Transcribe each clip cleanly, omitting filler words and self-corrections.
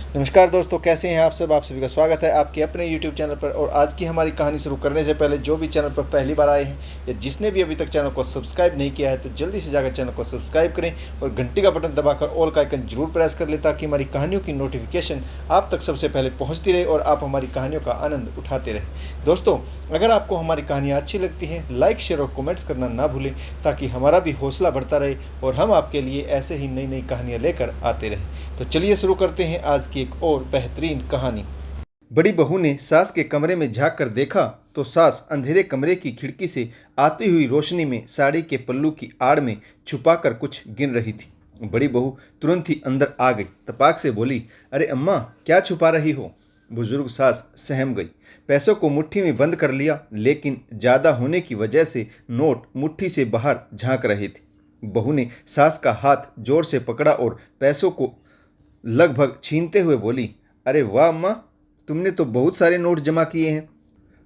नमस्कार दोस्तों, कैसे हैं आप सब। आप सभी का स्वागत है आपके अपने YouTube चैनल पर। और आज की हमारी कहानी शुरू करने से पहले जो भी चैनल पर पहली बार आए हैं या जिसने भी अभी तक चैनल को सब्सक्राइब नहीं किया है तो जल्दी से जाकर चैनल को सब्सक्राइब करें और घंटी का बटन दबाकर ऑल का आइकन जरूर प्रेस कर लें ताकि हमारी कहानियों की नोटिफिकेशन आप तक सबसे पहले पहुँचती रहे और आप हमारी कहानियों का आनंद उठाते रहें। दोस्तों, अगर आपको हमारी कहानियाँ अच्छी लगती हैं, लाइक शेयर और कमेंट्स करना ना भूलें ताकि हमारा भी हौसला बढ़ता रहे और हम आपके लिए ऐसे ही नई नई कहानियाँ लेकर आते रहें। तो चलिए शुरू करते हैं आज की एक और बेहतरीन कहानी। बड़ी बहू ने सास के कमरे में झांक कर देखा तो सास अंधेरे कमरे की खिड़की से आती हुई रोशनी में साड़ी के पल्लू की आड़ में छुपाकर कुछ गिन रही थी। बड़ी बहू तुरंत ही अंदर आ गई, तपाक से बोली, अरे अम्मा, क्या छुपा रही हो। बुजुर्ग सास सहम गई। पैसों को मुट्ठी में बंद कर लिया, लेकिन ज़्यादा होने की वजह से नोट मुट्ठी से बाहर झांक रहे थे। बहू ने सास का हाथ जोर से पकड़ा और पैसों को लगभग छीनते हुए बोली, अरे वाह अम्मा, तुमने तो बहुत सारे नोट जमा किए हैं।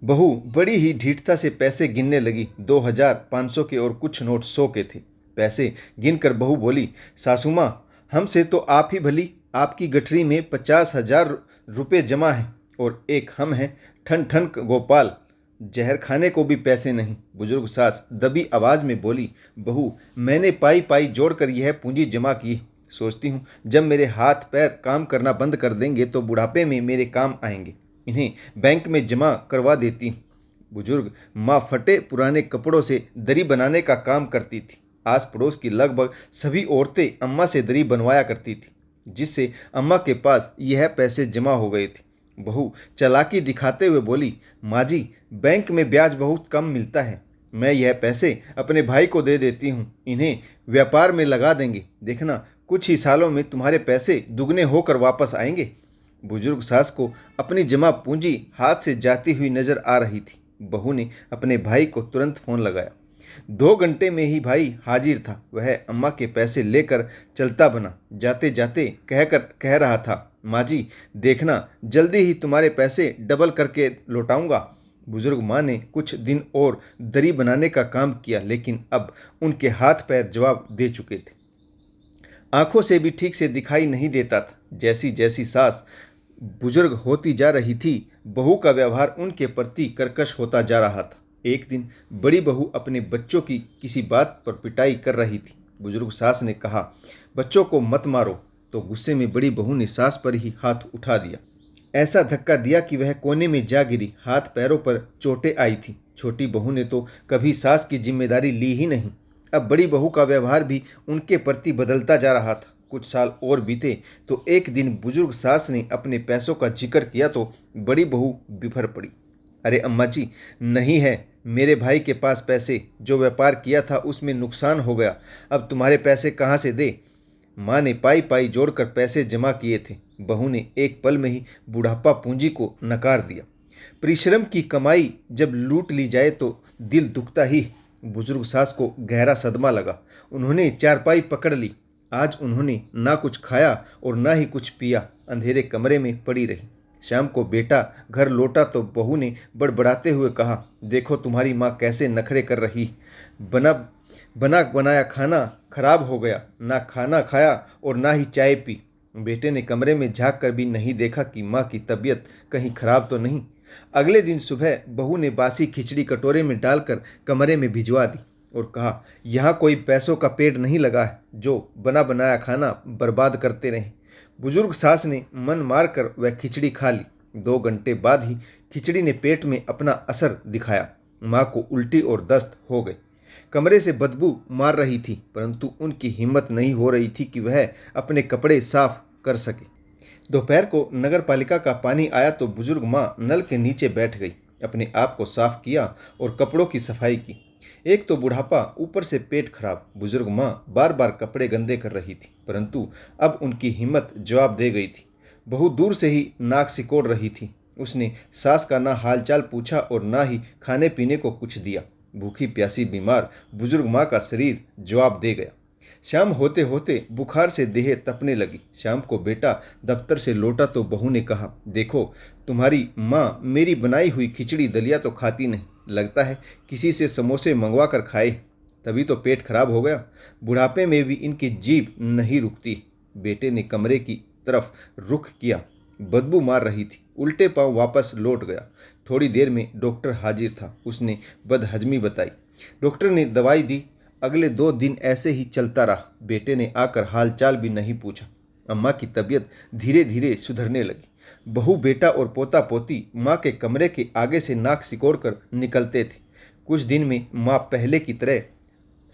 बहू बड़ी ही ढीठता से पैसे गिनने लगी। 2000, 500 के और कुछ नोट 100 के थे। पैसे गिनकर बहू बोली, सासू माँ, हमसे तो आप ही भली, आपकी गठरी में 50,000 रुपये जमा है और एक हम हैं ठन ठन गोपाल, जहर खाने को भी पैसे नहीं। बुजुर्ग सास दबी आवाज़ में बोली, बहू, मैंने पाई पाई जोड़कर यह पूंजी जमा की। सोचती हूँ जब मेरे हाथ पैर काम करना बंद कर देंगे तो बुढ़ापे में मेरे काम आएंगे। इन्हें बैंक में जमा करवा देती हूँ। बुजुर्ग माँ फटे पुराने कपड़ों से दरी बनाने का काम करती थी। आस पड़ोस की लगभग सभी औरतें अम्मा से दरी बनवाया करती थी, जिससे अम्मा के पास यह पैसे जमा हो गए थे। बहू चालाकी दिखाते हुए बोली, माँ जी, बैंक में ब्याज बहुत कम मिलता है, मैं यह पैसे अपने भाई को दे देती हूँ, इन्हें व्यापार में लगा देंगे, देखना कुछ ही सालों में तुम्हारे पैसे दुगने होकर वापस आएंगे। बुजुर्ग सास को अपनी जमा पूंजी हाथ से जाती हुई नजर आ रही थी। बहू ने अपने भाई को तुरंत फोन लगाया। 2 घंटे में ही भाई हाजिर था। वह अम्मा के पैसे लेकर चलता बना। जाते जाते कह रहा था, माँ जी, देखना जल्दी ही तुम्हारे पैसे डबल करके लौटाऊंगा। बुजुर्ग माँ ने कुछ दिन और दरी बनाने का काम किया, लेकिन अब उनके हाथ पैर जवाब दे चुके थे। आंखों से भी ठीक से दिखाई नहीं देता था। जैसी जैसी सास बुजुर्ग होती जा रही थी, बहू का व्यवहार उनके प्रति कर्कश होता जा रहा था। एक दिन बड़ी बहू अपने बच्चों की किसी बात पर पिटाई कर रही थी। बुजुर्ग सास ने कहा, बच्चों को मत मारो, तो गुस्से में बड़ी बहू ने सास पर ही हाथ उठा दिया। ऐसा धक्का दिया कि वह कोने में जा गिरी। हाथ पैरों पर चोटें आई थी। छोटी बहू ने तो कभी सास की जिम्मेदारी ली ही नहीं। अब बड़ी बहू का व्यवहार भी उनके प्रति बदलता जा रहा था। कुछ साल और बीते तो एक दिन बुजुर्ग सास ने अपने पैसों का जिक्र किया तो बड़ी बहू बिफर पड़ी। अरे अम्मा जी, नहीं है मेरे भाई के पास पैसे, जो व्यापार किया था उसमें नुकसान हो गया, अब तुम्हारे पैसे कहाँ से दे। माँ ने पाई पाई जोड़कर पैसे जमा किए थे। बहू ने एक पल में ही बुढ़ापा पूंजी को नकार दिया। परिश्रम की कमाई जब लूट ली जाए तो दिल दुखता ही। बुजुर्ग सास को गहरा सदमा लगा। उन्होंने चारपाई पकड़ ली। आज उन्होंने ना कुछ खाया और ना ही कुछ पिया। अंधेरे कमरे में पड़ी रही। शाम को बेटा घर लौटा तो बहू ने बड़बड़ाते हुए कहा, देखो तुम्हारी माँ कैसे नखरे कर रही। बना बना बनाया खाना खराब हो गया, ना खाना खाया और ना ही चाय पी। बेटे ने कमरे में झांक कर भी नहीं देखा कि माँ की तबीयत कहीं खराब तो नहीं। अगले दिन सुबह बहू ने बासी खिचड़ी कटोरे में डालकर कमरे में भिजवा दी और कहा, यहाँ कोई पैसों का पेड़ नहीं लगा है जो बना बनाया खाना बर्बाद करते रहें। बुजुर्ग सास ने मन मारकर वह खिचड़ी खा ली। 2 घंटे बाद ही खिचड़ी ने पेट में अपना असर दिखाया। माँ को उल्टी और दस्त हो गई। कमरे से बदबू मार रही थी, परंतु उनकी हिम्मत नहीं हो रही थी कि वह अपने कपड़े साफ कर सके। दोपहर को नगर पालिका का पानी आया तो बुजुर्ग माँ नल के नीचे बैठ गई। अपने आप को साफ किया और कपड़ों की सफाई की। एक तो बुढ़ापा, ऊपर से पेट खराब। बुजुर्ग माँ बार बार कपड़े गंदे कर रही थी, परंतु अब उनकी हिम्मत जवाब दे गई थी। बहू दूर से ही नाक सिकोड़ रही थी। उसने सास का ना हालचाल पूछा और ना ही खाने पीने को कुछ दिया। भूखी प्यासी बीमार बुजुर्ग माँ का शरीर जवाब दे गया। शाम होते होते बुखार से देह तपने लगी। शाम को बेटा दफ्तर से लौटा तो बहू ने कहा, देखो तुम्हारी माँ मेरी बनाई हुई खिचड़ी दलिया तो खाती नहीं, लगता है किसी से समोसे मंगवा कर खाए, तभी तो पेट खराब हो गया। बुढ़ापे में भी इनकी जीभ नहीं रुकती। बेटे ने कमरे की तरफ रुख किया। बदबू मार रही थी। उल्टे पांव वापस लौट गया। थोड़ी देर में डॉक्टर हाजिर था। उसने बदहजमी बताई। डॉक्टर ने दवाई दी। अगले 2 दिन ऐसे ही चलता रहा। बेटे ने आकर हालचाल भी नहीं पूछा। अम्मा की तबीयत धीरे धीरे सुधरने लगी। बहू, बेटा और पोता पोती माँ के कमरे के आगे से नाक सिकोड़ कर निकलते थे। कुछ दिन में माँ पहले की तरह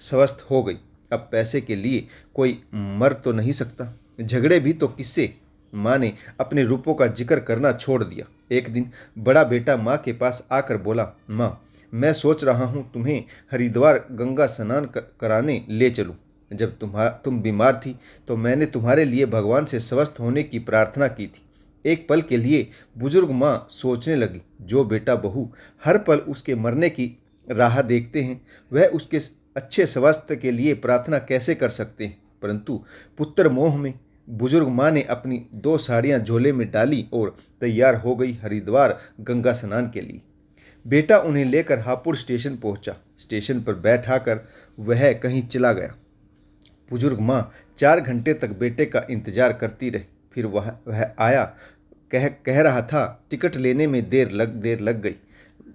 स्वस्थ हो गई। अब पैसे के लिए कोई मर तो नहीं सकता। झगड़े भी तो किससे। माँ ने अपने रूपों का जिक्र करना छोड़ दिया। एक दिन बड़ा बेटा माँ के पास आकर बोला, माँ, मैं सोच रहा हूँ तुम्हें हरिद्वार गंगा स्नान कराने ले चलूँ। जब तुम बीमार थी तो मैंने तुम्हारे लिए भगवान से स्वस्थ होने की प्रार्थना की थी। एक पल के लिए बुजुर्ग माँ सोचने लगी, जो बेटा बहू हर पल उसके मरने की राह देखते हैं, वह उसके अच्छे स्वास्थ्य के लिए प्रार्थना कैसे कर सकते हैं। परंतु पुत्र मोह में बुजुर्ग माँ ने अपनी 2 साड़ियाँ झोले में डाली और तैयार हो गई हरिद्वार गंगा स्नान के लिए। बेटा उन्हें लेकर हापुड़ स्टेशन पहुंचा। स्टेशन पर बैठाकर वह कहीं चला गया। बुजुर्ग माँ 4 घंटे तक बेटे का इंतजार करती रही। फिर वह आया। कह रहा था, टिकट लेने में देर लग गई।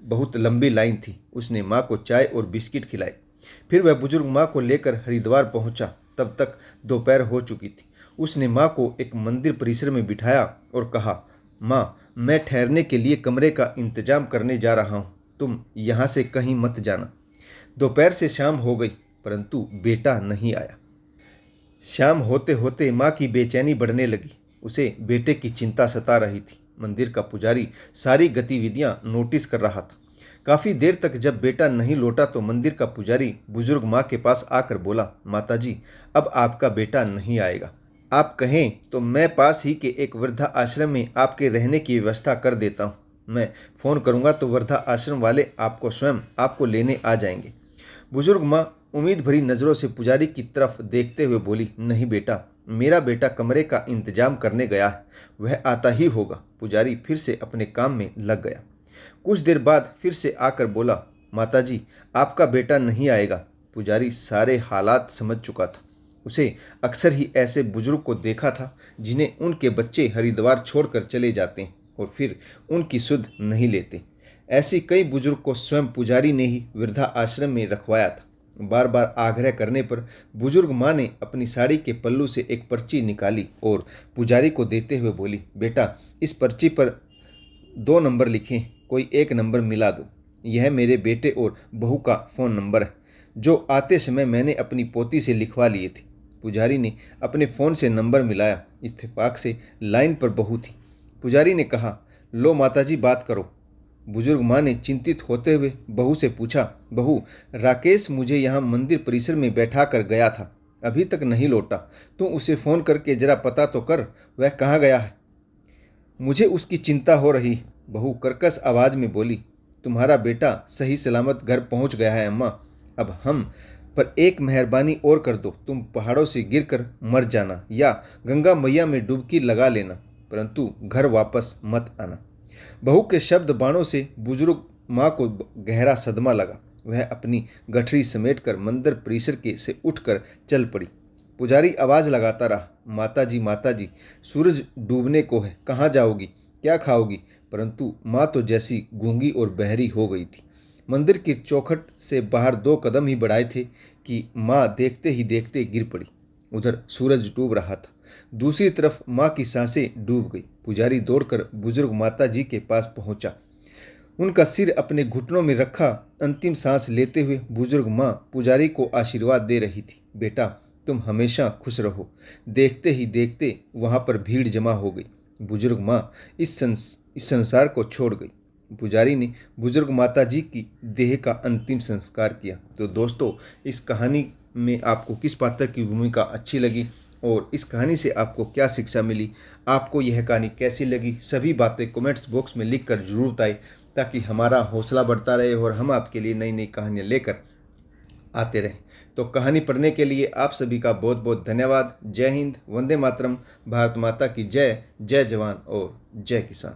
बहुत लंबी लाइन थी। उसने माँ को चाय और बिस्किट खिलाए। फिर वह बुजुर्ग माँ को लेकर हरिद्वार पहुंचा। तब तक दोपहर हो चुकी थी। उसने माँ को एक मंदिर परिसर में बिठाया और कहा, माँ, मैं ठहरने के लिए कमरे का इंतजाम करने जा रहा हूँ। तुम यहाँ से कहीं मत जाना। दोपहर से शाम हो गई, परंतु बेटा नहीं आया। शाम होते होते माँ की बेचैनी बढ़ने लगी। उसे बेटे की चिंता सता रही थी। मंदिर का पुजारी सारी गतिविधियां नोटिस कर रहा था। काफ़ी देर तक जब बेटा नहीं लौटा तो मंदिर का पुजारी बुजुर्ग माँ के पास आकर बोला, माताजी, अब आपका बेटा नहीं आएगा। आप कहें तो मैं पास ही के एक वृद्धा आश्रम में आपके रहने की व्यवस्था कर देता हूँ। मैं फ़ोन करूँगा तो वृद्धा आश्रम वाले स्वयं आपको लेने आ जाएंगे। बुजुर्ग माँ उम्मीद भरी नज़रों से पुजारी की तरफ देखते हुए बोली, नहीं बेटा, मेरा बेटा कमरे का इंतजाम करने गया है, वह आता ही होगा। पुजारी फिर से अपने काम में लग गया। कुछ देर बाद फिर से आकर बोला, माताजी, आपका बेटा नहीं आएगा। पुजारी सारे हालात समझ चुका था। उसे अक्सर ही ऐसे बुजुर्ग को देखा था जिन्हें उनके बच्चे हरिद्वार छोड़कर चले जाते हैं और फिर उनकी सुध नहीं लेते। ऐसी कई बुजुर्ग को स्वयं पुजारी ने ही वृद्धा आश्रम में रखवाया था। बार बार आग्रह करने पर बुजुर्ग माँ ने अपनी साड़ी के पल्लू से एक पर्ची निकाली और पुजारी को देते हुए बोली, बेटा, इस पर्ची पर 2 नंबर लिखें, कोई एक नंबर मिला दो। यह मेरे बेटे और बहू का फ़ोन नंबर है, जो आते समय मैंने अपनी पोती से लिखवा लिए थे। पुजारी ने अपने फ़ोन से नंबर मिलाया। इत्तेफाक से लाइन पर बहू थी। पुजारी ने कहा, लो माताजी, बात करो। बुजुर्ग माँ ने चिंतित होते हुए बहू से पूछा, बहू, राकेश मुझे यहाँ मंदिर परिसर में बैठा कर गया था, अभी तक नहीं लौटा। तू उसे फ़ोन करके जरा पता तो कर, वह कहाँ गया है। मुझे उसकी चिंता हो रही। बहू कर्कश आवाज़ में बोली, तुम्हारा बेटा सही सलामत घर पहुँच गया है अम्मा। अब हम पर एक मेहरबानी और कर दो, तुम पहाड़ों से गिरकर मर जाना या गंगा मैया में डुबकी लगा लेना, परंतु घर वापस मत आना। बहू के शब्द बाणों से बुजुर्ग माँ को गहरा सदमा लगा। वह अपनी गठरी समेटकर मंदिर परिसर के से उठकर चल पड़ी। पुजारी आवाज़ लगाता रहा, माताजी, माताजी, सूरज डूबने को है, कहाँ जाओगी, क्या खाओगी। परंतु माँ तो जैसी गूंगी और बहरी हो गई थी। मंदिर की चौखट से बाहर 2 कदम ही बढ़ाए थे कि माँ देखते ही देखते गिर पड़ी। उधर सूरज डूब रहा था, दूसरी तरफ माँ की सांसें डूब गई। पुजारी दौड़कर बुजुर्ग माता जी के पास पहुंचा। उनका सिर अपने घुटनों में रखा अंतिम सांस लेते हुए बुजुर्ग माँ पुजारी को आशीर्वाद दे रही थी, बेटा, तुम हमेशा खुश रहो। देखते ही देखते वहाँ पर भीड़ जमा हो गई। बुजुर्ग माँ इस संसार को छोड़ गई। पुजारी ने बुजुर्ग माता जी की देह का अंतिम संस्कार किया। तो दोस्तों, इस कहानी में आपको किस पात्र की भूमिका अच्छी लगी और इस कहानी से आपको क्या शिक्षा मिली, आपको यह कहानी कैसी लगी, सभी बातें कमेंट्स बॉक्स में लिखकर जरूर बताएं, ताकि हमारा हौसला बढ़ता रहे और हम आपके लिए नई नई कहानियाँ लेकर आते रहें। तो कहानी पढ़ने के लिए आप सभी का बहुत बहुत धन्यवाद। जय हिंद, वंदे मातरम, भारत माता की जय। जय जवान और जय किसान।